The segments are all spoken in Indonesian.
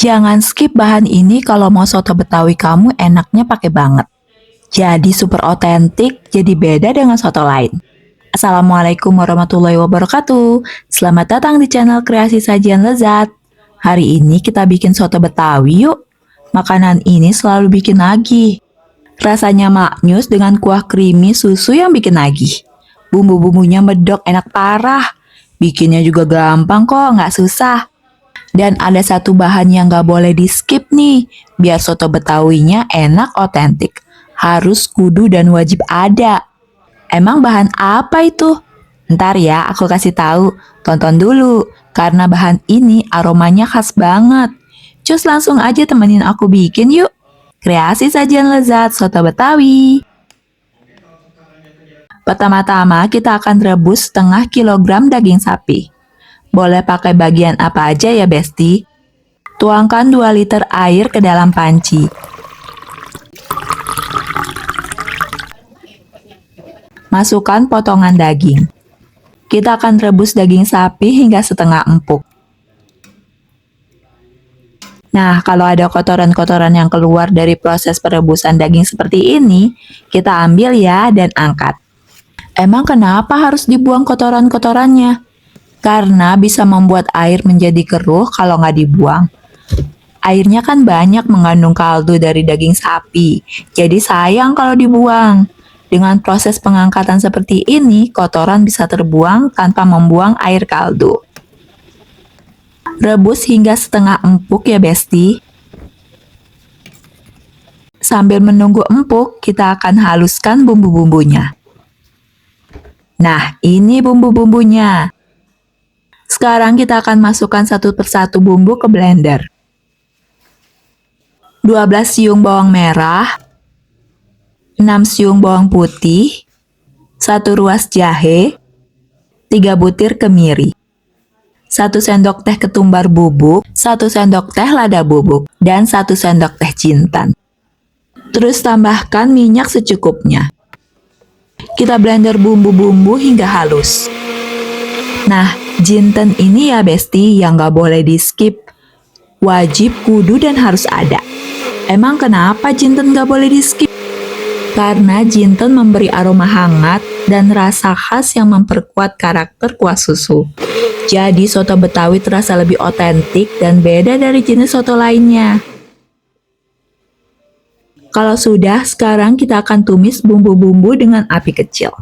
Jangan skip bahan ini kalau mau soto Betawi kamu enaknya pakai banget. Jadi super otentik, jadi beda dengan soto lain. Assalamualaikum warahmatullahi wabarakatuh. Selamat datang di channel Kreasi Sajian Lezat. Hari ini kita bikin soto Betawi yuk. Makanan ini selalu bikin nagih. Rasanya maknyus dengan kuah creamy susu yang bikin nagih. Bumbu-bumbunya medok enak parah. Bikinnya juga gampang kok, nggak susah. Dan ada satu bahan yang nggak boleh di skip nih, biar soto Betawinya enak otentik. Harus kudu dan wajib ada. Emang bahan apa itu? Ntar ya, aku kasih tahu. Tonton dulu, karena bahan ini aromanya khas banget. Cus langsung aja temenin aku bikin yuk. Kreasi sajian lezat soto Betawi. Pertama-tama kita akan rebus setengah kilogram daging sapi. Boleh pakai bagian apa aja ya Besti? Tuangkan 2 liter air ke dalam panci. Masukkan potongan daging. Kita akan rebus daging sapi hingga setengah empuk. Nah, kalau ada kotoran-kotoran yang keluar dari proses perebusan daging seperti ini, kita ambil ya dan angkat. Emang kenapa harus dibuang kotoran-kotorannya? Karena bisa membuat air menjadi keruh kalau nggak dibuang. Airnya kan banyak mengandung kaldu dari daging sapi, jadi sayang kalau dibuang. Dengan proses pengangkatan seperti ini, kotoran bisa terbuang tanpa membuang air kaldu. Rebus hingga setengah empuk ya Besti. Sambil menunggu empuk, kita akan haluskan bumbu-bumbunya. Nah, ini bumbu-bumbunya. Sekarang kita akan masukkan satu persatu bumbu ke blender. 12 siung bawang merah, 6 siung bawang putih, 1 ruas jahe, 3 butir kemiri, 1 sendok teh ketumbar bubuk, 1 sendok teh lada bubuk, dan 1 sendok teh jintan. Terus tambahkan minyak secukupnya. Kita blender bumbu-bumbu hingga halus. Nah, jinten ini ya Besti yang gak boleh di skip. Wajib, kudu, dan harus ada. Emang kenapa jinten gak boleh di skip? Karena jinten memberi aroma hangat dan rasa khas yang memperkuat karakter kuah susu. Jadi soto Betawi terasa lebih otentik dan beda dari jenis soto lainnya. Kalau sudah, sekarang kita akan tumis bumbu-bumbu dengan api kecil.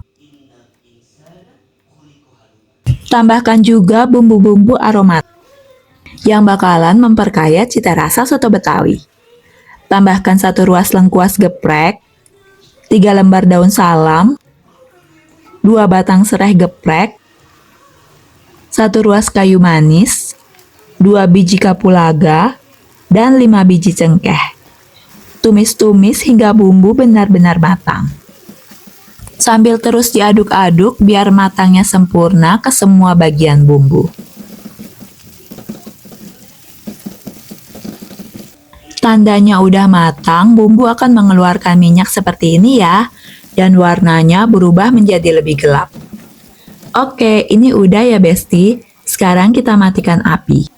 Tambahkan juga bumbu-bumbu aromat yang bakalan memperkaya cita rasa soto Betawi. Tambahkan 1 ruas lengkuas geprek, 3 lembar daun salam, 2 batang serai geprek, 1 ruas kayu manis, 2 biji kapulaga, dan 5 biji cengkeh. Tumis-tumis hingga bumbu benar-benar matang. Sambil terus diaduk-aduk biar matangnya sempurna ke semua bagian bumbu. Tandanya udah matang, bumbu akan mengeluarkan minyak seperti ini ya, dan warnanya berubah menjadi lebih gelap. Oke, ini udah ya Besti. Sekarang kita matikan api.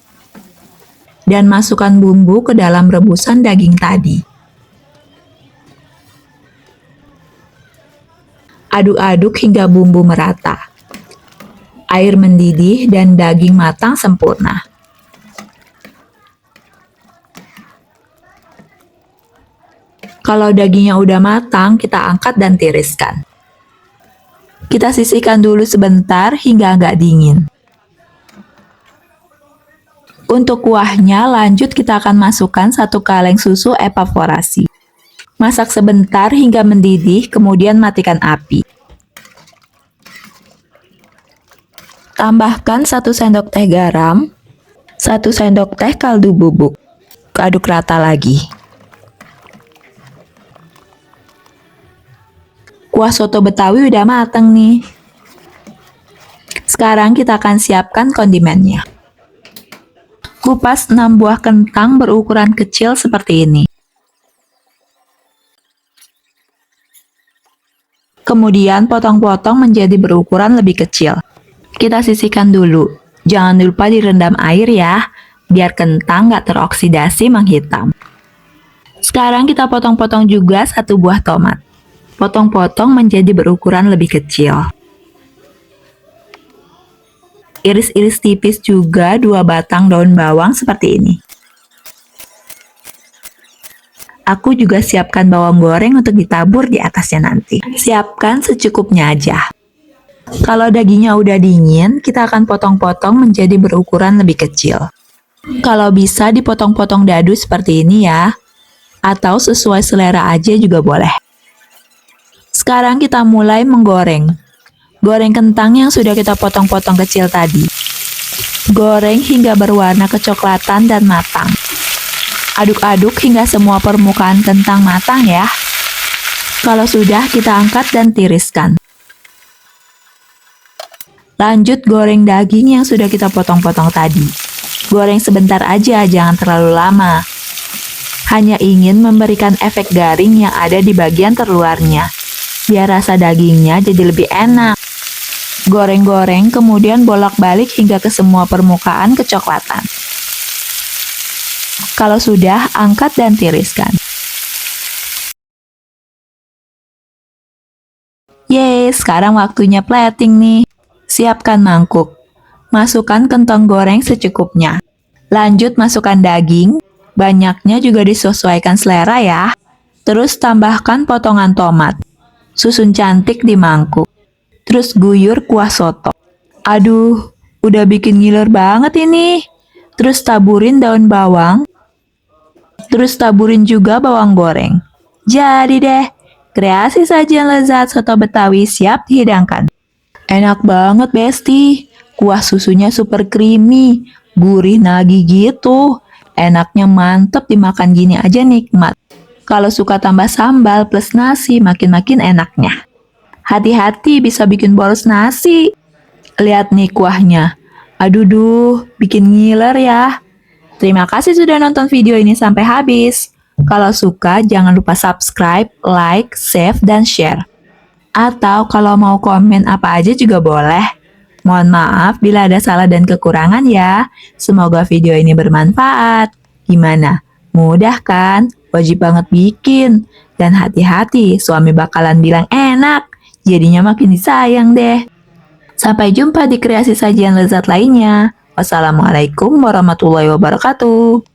Dan masukkan bumbu ke dalam rebusan daging tadi. Aduk-aduk hingga bumbu merata. Air mendidih dan daging matang sempurna. Kalau dagingnya udah matang, kita angkat dan tiriskan. Kita sisihkan dulu sebentar hingga agak dingin. Untuk kuahnya, lanjut kita akan masukkan 1 kaleng susu evaporasi. Masak sebentar hingga mendidih, kemudian matikan api. Tambahkan 1 sendok teh garam, 1 sendok teh kaldu bubuk. Aduk rata lagi. Kuah soto Betawi udah mateng nih. Sekarang kita akan siapkan kondimennya. Kupas 6 buah kentang berukuran kecil seperti ini. Kemudian potong-potong menjadi berukuran lebih kecil. Kita sisihkan dulu. Jangan lupa direndam air ya. biar kentang nggak teroksidasi menghitam. Sekarang kita potong-potong juga satu buah tomat. Potong-potong menjadi berukuran lebih kecil. Iris-iris tipis juga 2 batang daun bawang seperti ini. Aku juga siapkan bawang goreng untuk ditabur di atasnya nanti. Siapkan secukupnya aja. Kalau dagingnya udah dingin, kita akan potong-potong menjadi berukuran lebih kecil. Kalau bisa dipotong-potong dadu seperti ini ya, atau sesuai selera aja juga boleh. Sekarang kita mulai menggoreng. Goreng kentang yang sudah kita potong-potong kecil tadi. Goreng hingga berwarna kecoklatan dan matang. Aduk-aduk hingga semua permukaan kentang matang ya. Kalau sudah, kita angkat dan tiriskan. Lanjut goreng daging yang sudah kita potong-potong tadi. Goreng sebentar aja, jangan terlalu lama. Hanya ingin memberikan efek garing yang ada di bagian terluarnya, biar rasa dagingnya jadi lebih enak. Goreng-goreng, kemudian bolak-balik hingga ke semua permukaan kecoklatan. Kalau sudah, angkat dan tiriskan. Yeay, sekarang waktunya plating nih. Siapkan mangkuk. Masukkan kentang goreng secukupnya. Lanjut masukkan daging. Banyaknya juga disesuaikan selera ya. Terus tambahkan potongan tomat. Susun cantik di mangkuk. Terus guyur kuah soto. Aduh, udah bikin ngiler banget ini. Terus taburin daun bawang. Terus taburin juga bawang goreng. Jadi deh, kreasi sajian lezat soto Betawi siap dihidangkan. Enak banget, Besti. Kuah susunya super creamy, gurih nagih gitu. Enaknya mantep dimakan gini aja nikmat. Kalau suka tambah sambal plus nasi, makin-makin enaknya. Hati-hati bisa bikin boros nasi. Lihat nih kuahnya. Aduh duh, bikin ngiler ya. Terima kasih sudah nonton video ini sampai habis. Kalau suka jangan lupa subscribe, like, save, dan share. Atau kalau mau komen apa aja juga boleh. Mohon maaf bila ada salah dan kekurangan ya. Semoga video ini bermanfaat. Gimana? Mudah kan? Wajib banget bikin. Dan hati-hati, suami bakalan bilang enak. Jadinya makin disayang deh. Sampai jumpa di kreasi sajian lezat lainnya. Wassalamualaikum warahmatullahi wabarakatuh.